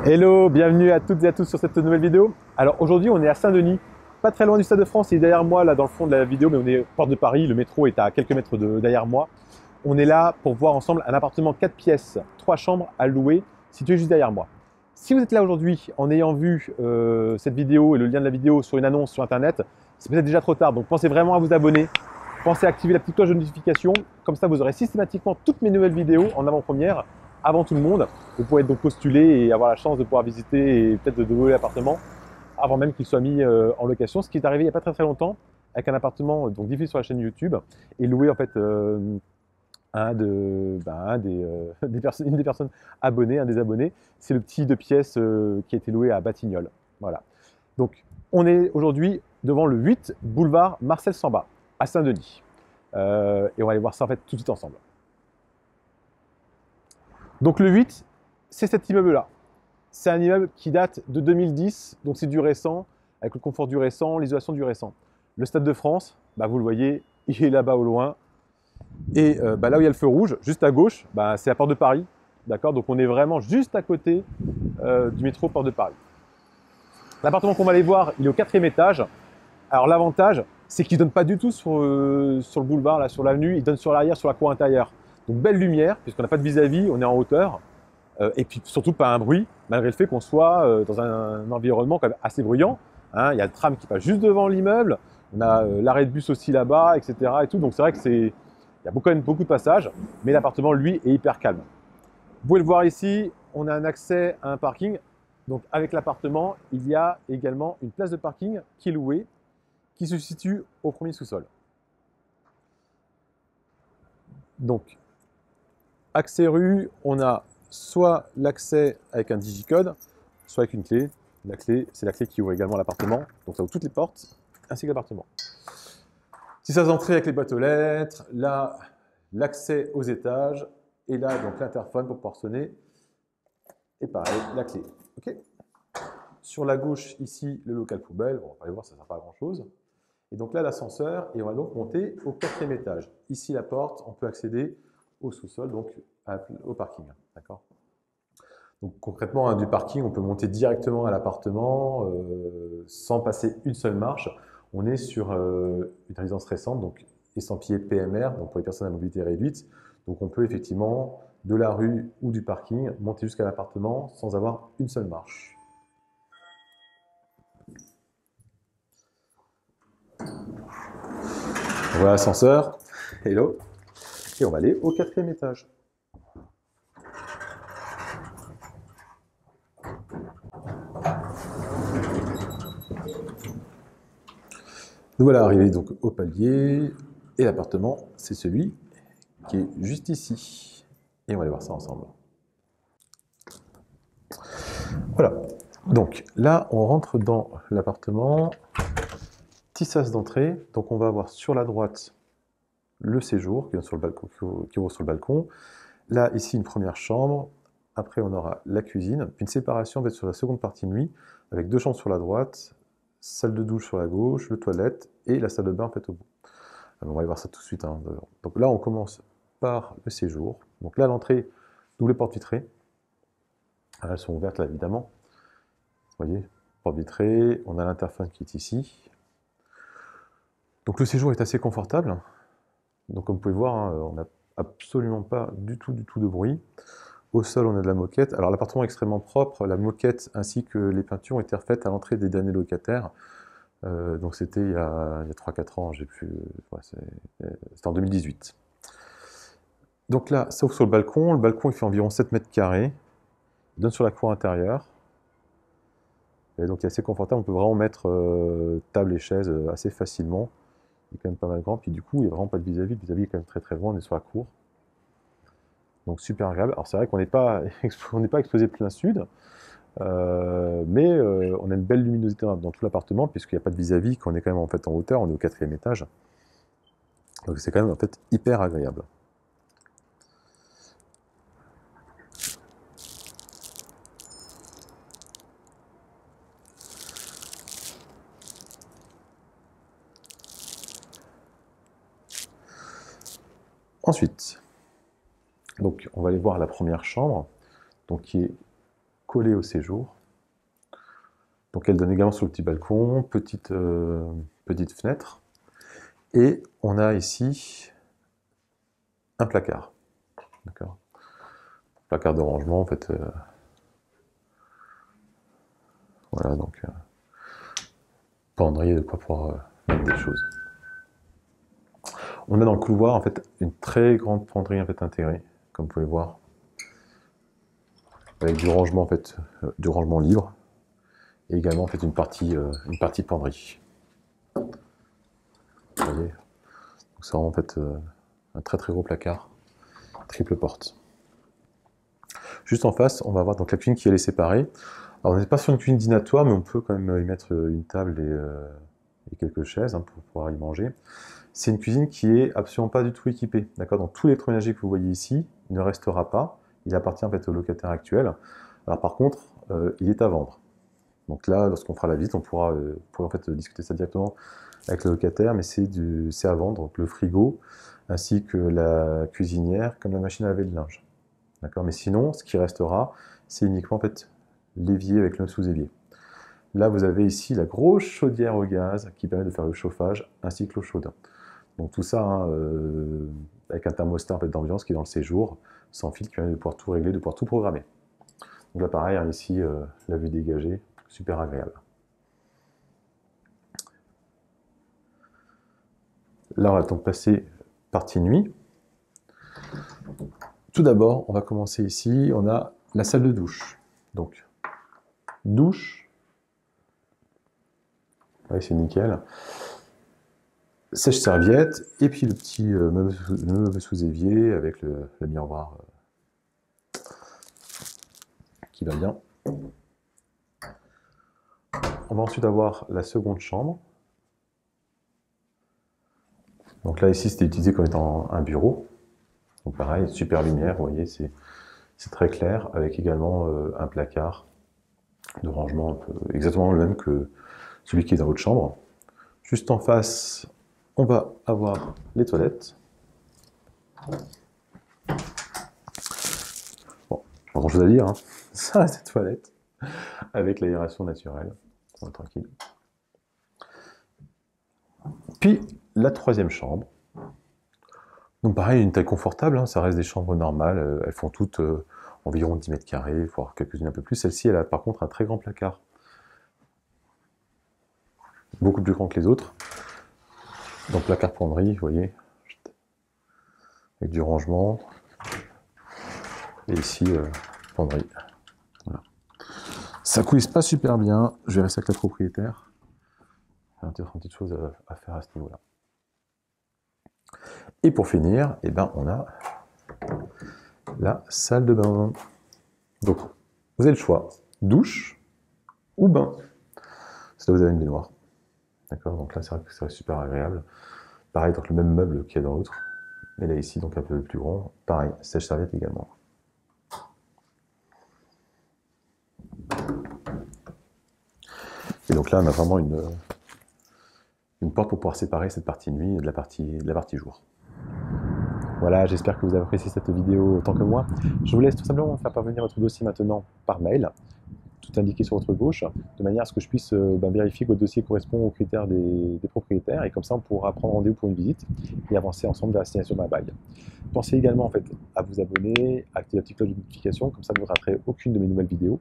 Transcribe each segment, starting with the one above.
Hello, bienvenue à toutes et à tous sur cette nouvelle vidéo. Alors aujourd'hui on est à Saint-Denis, pas très loin du Stade de France, il est derrière moi là dans le fond de la vidéo, mais on est porte de Paris, le métro est à quelques mètres derrière moi. On est là pour voir ensemble un appartement 4 pièces, 3 chambres à louer, situé juste derrière moi. Si vous êtes là aujourd'hui en ayant vu cette vidéo et le lien de la vidéo sur une annonce sur internet, c'est peut-être déjà trop tard, donc pensez vraiment à vous abonner, pensez à activer la petite cloche de notification, comme ça vous aurez systématiquement toutes mes nouvelles vidéos en avant-première, avant tout le monde. Vous pourrez donc postuler et avoir la chance de pouvoir visiter et peut-être de louer l'appartement avant même qu'il soit mis en location, ce qui est arrivé il n'y a pas très longtemps avec un appartement donc diffusé sur la chaîne YouTube et loué en fait une des personnes abonnées, un des abonnés, c'est le petit 2 pièces qui a été loué à Batignolles. Voilà. Donc on est aujourd'hui devant le 8 boulevard Marcel Samba à Saint-Denis. Et on va aller voir ça en fait tout de suite ensemble. Donc le 8, c'est cet immeuble-là. C'est un immeuble qui date de 2010, donc c'est du récent, avec le confort du récent, l'isolation du récent. Le Stade de France, vous le voyez, il est là-bas au loin. Et là où il y a le feu rouge, juste à gauche, c'est la Porte de Paris. D'accord. Donc on est vraiment juste à côté du métro Porte de Paris. L'appartement qu'on va aller voir, il est au 4e étage. Alors l'avantage, c'est qu'il ne donne pas du tout sur le boulevard, là, sur l'avenue, il donne sur l'arrière, sur la cour intérieure. Donc belle lumière, puisqu'on n'a pas de vis-à-vis, on est en hauteur. Et puis surtout pas un bruit, malgré le fait qu'on soit dans un environnement quand même assez bruyant. Hein. Il y a le tram qui passe juste devant l'immeuble, on a l'arrêt de bus aussi là-bas, etc. Et tout. Donc c'est vrai que il y a quand même beaucoup de passages, mais l'appartement, lui, est hyper calme. Vous pouvez le voir ici, on a un accès à un parking. Donc avec l'appartement, il y a également une place de parking qui est louée, qui se situe au premier sous-sol. Donc, accès rue, on a soit l'accès avec un digicode, soit avec une clé. La clé, c'est la clé qui ouvre également l'appartement. Donc ça ouvre toutes les portes, ainsi que l'appartement. Si ça d'entrée avec les boîtes aux lettres, là, l'accès aux étages, et là, donc l'interphone pour pouvoir sonner. Et pareil, la clé. Okay. Sur la gauche, ici, le local poubelle. Bon, on va aller voir, ça ne sert pas à grand-chose. Et donc là, l'ascenseur, et on va donc monter au 4e étage. Ici, la porte, on peut accéder au sous-sol, donc au parking. D'accord. Donc concrètement, du parking, on peut monter directement à l'appartement sans passer une seule marche. On est sur une résidence récente, donc estampillé PMR, donc pour les personnes à mobilité réduite. Donc on peut effectivement, de la rue ou du parking, monter jusqu'à l'appartement sans avoir une seule marche. Voilà l'ascenseur. Hello. Et on va aller au 4e étage. Nous voilà arrivés donc au palier. Et l'appartement, c'est celui qui est juste ici. Et on va aller voir ça ensemble. Voilà. Donc là, on rentre dans l'appartement. Petit sas d'entrée. Donc on va avoir sur la droite le séjour qui ouvre sur le balcon. Là, ici, une première chambre. Après, on aura la cuisine. Puis une séparation va être sur la seconde partie nuit, avec 2 chambres sur la droite, salle de douche sur la gauche, le toilette et la salle de bain en fait au bout. Alors, on va aller voir ça tout de suite. Hein. Donc là, on commence par le séjour. Donc là, l'entrée, double porte vitrée. Alors, elles sont ouvertes là, évidemment. Vous voyez, porte vitrée. On a l'interphone qui est ici. Donc le séjour est assez confortable. Donc comme vous pouvez voir, hein, on n'a absolument pas du tout de bruit. Au sol, on a de la moquette. Alors l'appartement est extrêmement propre. La moquette ainsi que les peintures ont été refaites à l'entrée des derniers locataires. Donc c'était il y a 3-4 ans, c'était en 2018. Donc là, ça ouvre sur le balcon. Le balcon, il fait environ 7 mètres carrés. Il donne sur la cour intérieure. Et donc il est assez confortable. On peut vraiment mettre table et chaise assez facilement. Il est quand même pas mal grand. Puis du coup, il n'y a vraiment pas de vis-à-vis. Le vis-à-vis est quand même très loin. On est sur la cour. Donc super agréable. Alors c'est vrai qu'on n'est pas exposé plein sud. Mais on a une belle luminosité dans tout l'appartement puisqu'il n'y a pas de vis-à-vis, qu'on est quand même en fait en hauteur, on est au 4e étage. Donc c'est quand même en fait hyper agréable. Ensuite, donc on va aller voir la première chambre, donc qui est collée au séjour. Donc elle donne également sur le petit balcon, petite fenêtre. Et on a ici un placard. D'accord. Placard de rangement, en fait. Voilà, donc penderie de quoi pouvoir mettre des choses. On a dans le couloir en fait une très grande penderie en fait intégrée, comme vous pouvez voir, avec du rangement en fait, du rangement libre, et également en fait une partie penderie. Vous voyez, donc c'est vraiment en fait un très très gros placard, triple porte. Juste en face, on va avoir donc la cuisine qui est séparée. Alors on n'est pas sur une cuisine dînatoire, mais on peut quand même y mettre une table et quelques chaises pour pouvoir y manger. C'est une cuisine qui est absolument pas du tout équipée. D'accord. Donc tout l'électroménager que vous voyez ici ne restera pas. Il appartient en fait au locataire actuel. Alors par contre, il est à vendre. Donc là, lorsqu'on fera la visite, on pourra en fait discuter ça directement avec le locataire, mais c'est à vendre. Donc le frigo, ainsi que la cuisinière, comme la machine à laver le linge. D'accord. Mais sinon, ce qui restera, c'est uniquement en fait l'évier avec le sous-évier. Là, vous avez ici la grosse chaudière au gaz qui permet de faire le chauffage ainsi que l'eau chaude. Donc tout ça avec un thermostat en fait, d'ambiance qui est dans le séjour, sans fil, qui permet de pouvoir tout régler, de pouvoir tout programmer. Donc là pareil, ici la vue dégagée, super agréable. Là on va donc passer partie nuit. Tout d'abord, on va commencer ici, on a la salle de douche. Donc douche, ouais, c'est nickel. Sèche-serviette, et puis le petit meuble sous évier avec le miroir qui va bien. On va ensuite avoir la seconde chambre. Donc là, ici, c'était utilisé comme étant un bureau. Donc pareil, super lumière, vous voyez, c'est très clair, avec également un placard de rangement un peu, exactement le même que celui qui est dans votre chambre. Juste en face, on va avoir les toilettes. Bon, pas grand chose à dire, hein. Ça reste des toilettes, avec l'aération naturelle, on est tranquille. Puis, la troisième chambre. Donc pareil, une taille confortable, hein, ça reste des chambres normales, elles font toutes environ 10 mètres carrés, voire quelques-unes un peu plus. Celle-ci, elle a par contre un très grand placard. Beaucoup plus grand que les autres. Donc placard penderie, vous voyez, avec du rangement. Et ici, penderie. Voilà. Ça coulisse pas super bien, je vais rester avec la propriétaire. Il y a peut-être une petite chose à faire à ce niveau-là. Et pour finir, eh ben, on a la salle de bain. Donc, vous avez le choix, douche ou bain. C'est là où vous avez une baignoire. D'accord, donc là, c'est vrai que c'est super agréable. Pareil, donc le même meuble qu'il y a dans l'autre. Mais là, ici, donc un peu plus grand. Pareil, sèche-serviette également. Et donc là, on a vraiment une porte pour pouvoir séparer cette partie nuit de la partie jour. Voilà, j'espère que vous avez apprécié cette vidéo autant que moi. Je vous laisse tout simplement faire parvenir votre dossier maintenant par mail, tout indiqué sur votre gauche, de manière à ce que je puisse vérifier que votre dossier correspond aux critères des propriétaires, et comme ça on pourra prendre rendez-vous pour une visite et avancer ensemble vers la signation d'un bail. Pensez également en fait à vous abonner, à activer la petite cloche de notification, comme ça vous ne raterez aucune de mes nouvelles vidéos.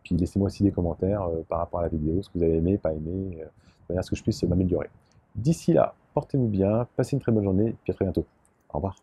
Puis laissez-moi aussi des commentaires par rapport à la vidéo, ce que vous avez aimé, pas aimé, de manière à ce que je puisse m'améliorer. D'ici là, portez-vous bien, passez une très bonne journée, puis à très bientôt. Au revoir.